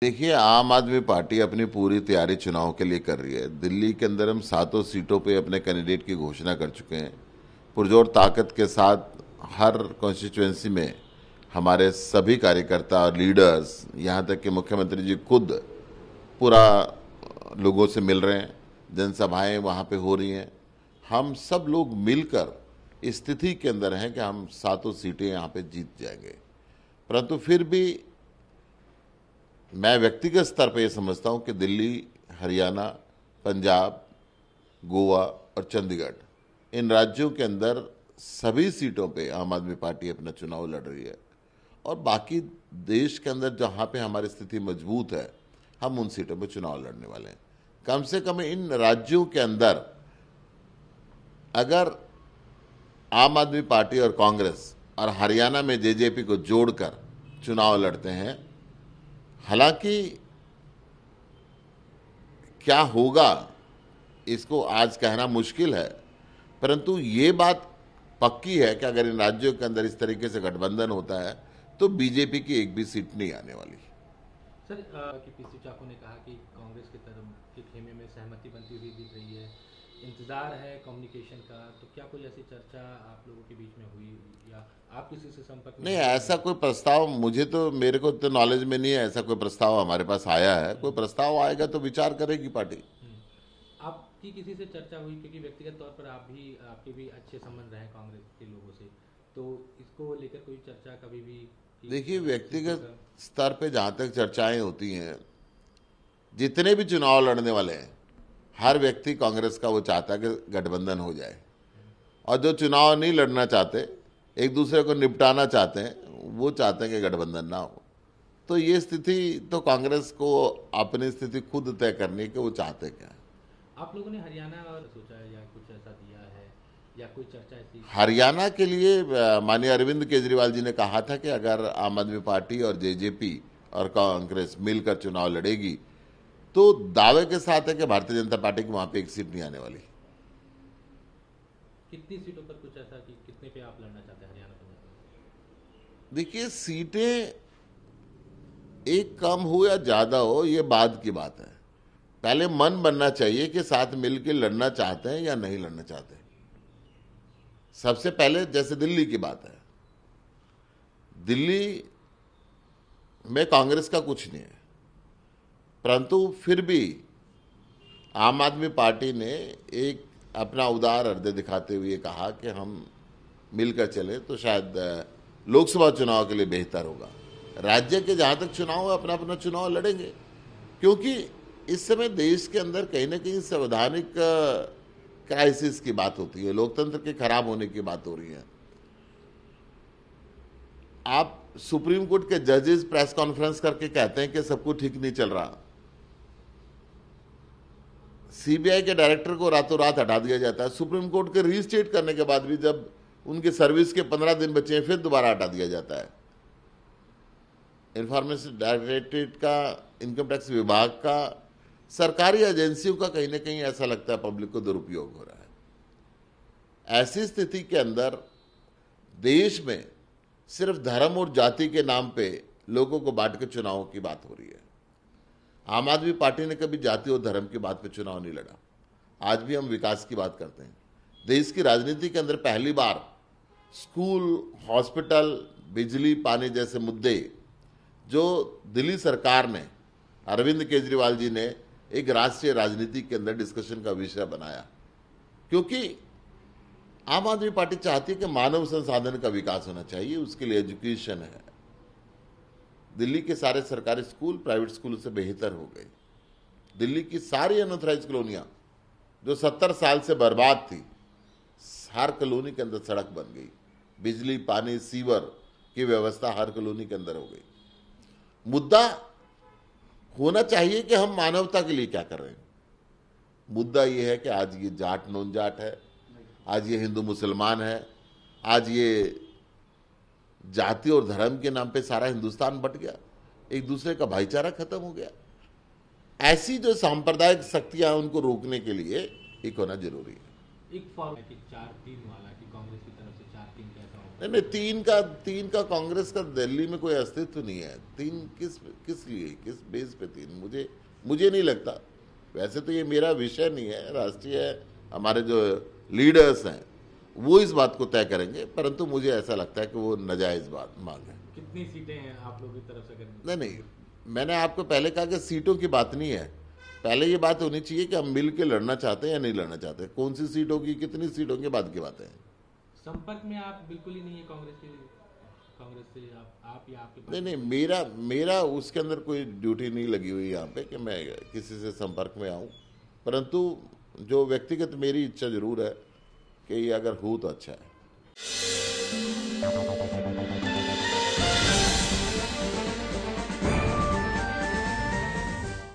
देखिए, आम आदमी पार्टी अपनी पूरी तैयारी चुनाव के लिए कर रही है। दिल्ली के अंदर हम 7 सीटों पे अपने कैंडिडेट की घोषणा कर चुके हैं। पुरजोर ताकत के साथ हर कॉन्स्टिट्यूएंसी में हमारे सभी कार्यकर्ता और लीडर्स, यहाँ तक कि मुख्यमंत्री जी खुद पूरा लोगों से मिल रहे हैं। जनसभाएं वहाँ पे हो रही हैं। हम सब लोग मिलकर इस स्थिति के अंदर हैं कि हम 7 सीटें यहाँ पे जीत जाएंगे। परंतु फिर भी मैं व्यक्तिगत स्तर पर यह समझता हूं कि दिल्ली, हरियाणा, पंजाब, गोवा और चंडीगढ़, इन राज्यों के अंदर सभी सीटों पे आम आदमी पार्टी अपना चुनाव लड़ रही है। और बाकी देश के अंदर जहां पे हमारी स्थिति मजबूत है, हम उन सीटों पे चुनाव लड़ने वाले हैं। कम से कम इन राज्यों के अंदर अगर आम आदमी पार्टी और कांग्रेस और हरियाणा में जेजेपी को जोड़कर चुनाव लड़ते हैं, हालांकि क्या होगा इसको आज कहना मुश्किल है, परंतु ये बात पक्की है कि अगर इन राज्यों के अंदर इस तरीके से गठबंधन होता है तो बीजेपी की एक भी सीट नहीं आने वाली। सर, कि पीसी चाको ने कहा कि कांग्रेस की तरफ के खेमे में सहमति बनती हुई दिख रही है, इंतजार है कम्युनिकेशन का, तो क्या कोई ऐसी चर्चा आप लोगों के बीच में हुई या आप किसी से संपर्क में? नहीं, ऐसा कोई प्रस्ताव मुझे तो, मेरे को तो नॉलेज में नहीं है ऐसा कोई प्रस्ताव हमारे पास आया है। कोई प्रस्ताव आएगा तो विचार करेगी पार्टी। आपकी किसी से चर्चा हुई, क्योंकि व्यक्तिगत तौर पर आपके भी अच्छे संबंध रहे कांग्रेस के लोगों से, तो इसको लेकर कोई चर्चा कभी भी? देखिए, व्यक्तिगत स्तर पे जहाँ तक चर्चाएं होती हैं, जितने भी चुनाव लड़ने वाले हैं, हर व्यक्ति कांग्रेस का वो चाहता है कि गठबंधन हो जाए, और जो चुनाव नहीं लड़ना चाहते, एक दूसरे को निपटाना चाहते हैं, वो चाहते हैं कि गठबंधन ना हो। तो ये स्थिति तो कांग्रेस को अपनी स्थिति खुद तय करनी है कि वो चाहते क्या है। आप लोगों ने हरियाणा और सोचा है या कुछ ऐसा दिया है या कोई चर्चा ऐसी? हरियाणा के लिए माननीय अरविंद केजरीवाल जी ने कहा था कि अगर आम आदमी पार्टी और जेजेपी और कांग्रेस मिलकर चुनाव लड़ेगी तो दावे के साथ है कि भारतीय जनता पार्टी की वहां पे एक सीट नहीं आने वाली। कितनी सीटों पर कुछ ऐसा कि कितने पे आप लड़ना चाहते हैं हरियाणा पंजाब? देखिए, सीटें एक कम हो या ज्यादा हो ये बाद की बात है। पहले मन बनना चाहिए कि साथ मिलकर लड़ना चाहते हैं या नहीं लड़ना चाहते। सबसे पहले जैसे दिल्ली की बात है, दिल्ली में कांग्रेस का कुछ नहीं है, परंतु फिर भी आम आदमी पार्टी ने एक अपना उदार हृदय दिखाते हुए कहा कि हम मिलकर चलें तो शायद लोकसभा चुनाव के लिए बेहतर होगा। राज्य के जहां तक चुनाव है, अपना अपना चुनाव लड़ेंगे, क्योंकि इस समय देश के अंदर कहीं ना कहीं संवैधानिक क्राइसिस की बात होती है, लोकतंत्र के खराब होने की बात हो रही है। आप सुप्रीम कोर्ट के जजेस प्रेस कॉन्फ्रेंस करके कहते हैं कि सब कुछ ठीक नहीं चल रहा, सीबीआई के डायरेक्टर को रातों रात हटा दिया जाता है, सुप्रीम कोर्ट के रीस्टेट करने के बाद भी जब उनके सर्विस के 15 दिन बचे हैं फिर दोबारा हटा दिया जाता है। इंफॉर्मेशन डायरेक्टरेट का, इनकम टैक्स विभाग का, सरकारी एजेंसियों का कहीं ना कहीं ऐसा लगता है पब्लिक को दुरुपयोग हो रहा है। ऐसी स्थिति के अंदर देश में सिर्फ धर्म और जाति के नाम पे लोगों को बांट के चुनावों की बात हो रही है। आम आदमी पार्टी ने कभी जाति और धर्म की बात पे चुनाव नहीं लड़ा। आज भी हम विकास की बात करते हैं। देश की राजनीति के अंदर पहली बार स्कूल, हॉस्पिटल, बिजली, पानी जैसे मुद्दे जो दिल्ली सरकार ने, अरविंद केजरीवाल जी ने एक राष्ट्रीय राजनीति के अंदर डिस्कशन का विषय बनाया, क्योंकि आम आदमी पार्टी चाहती है कि मानव संसाधन का विकास होना चाहिए, उसके लिए एजुकेशन है। दिल्ली के सारे सरकारी स्कूल प्राइवेट स्कूलों से बेहतर हो गए। दिल्ली की सारी अनऑथराइज कॉलोनियां जो 70 साल से बर्बाद थी, हर कॉलोनी के अंदर सड़क बन गई, बिजली, पानी, सीवर की व्यवस्था हर कॉलोनी के अंदर हो गई। मुद्दा होना चाहिए कि हम मानवता के लिए क्या कर रहे हैं। मुद्दा यह है कि आज ये जाट नॉन जाट है, आज ये हिंदू मुसलमान है, आज ये जाति और धर्म के नाम पे सारा हिंदुस्तान बट गया, एक दूसरे का भाईचारा खत्म हो गया। ऐसी जो सांप्रदायिक शक्तियां उनको रोकने के लिए एक होना जरूरी है। एक फॉर्म है कि 4-3 वाला, कि कांग्रेस की तरफ से 4-3 कैसा नहीं नहीं, तीन का कांग्रेस का दिल्ली में कोई अस्तित्व नहीं है। तीन किस लिए, किस बेस पे तीन, मुझे नहीं लगता। वैसे तो ये मेरा विषय नहीं है, राष्ट्रीय हमारे जो लीडर्स हैं वो इस बात को तय करेंगे, परंतु मुझे ऐसा लगता है कि वो नाजायज बात मांग है। कितनी सीटें हैं आप लोगों की तरफ से करनी? नहीं नहीं, मैंने आपको पहले कहा कि सीटों की बात नहीं है, पहले ये बात होनी चाहिए कि हम मिल के लड़ना चाहते हैं या नहीं लड़ना चाहते। कौन सी सीट होगी, कितनी सीट होगी, बाद की बातें हैं। संपर्क में आप बिल्कुल ही नहीं है कांग्रेस से, आप या आपके नहीं नहीं, मेरा उसके अंदर कोई ड्यूटी नहीं लगी हुई यहाँ पे कि मैं किसी से संपर्क में आऊँ, परंतु जो व्यक्तिगत मेरी इच्छा जरूर है कि ये अगर हो तो अच्छा है।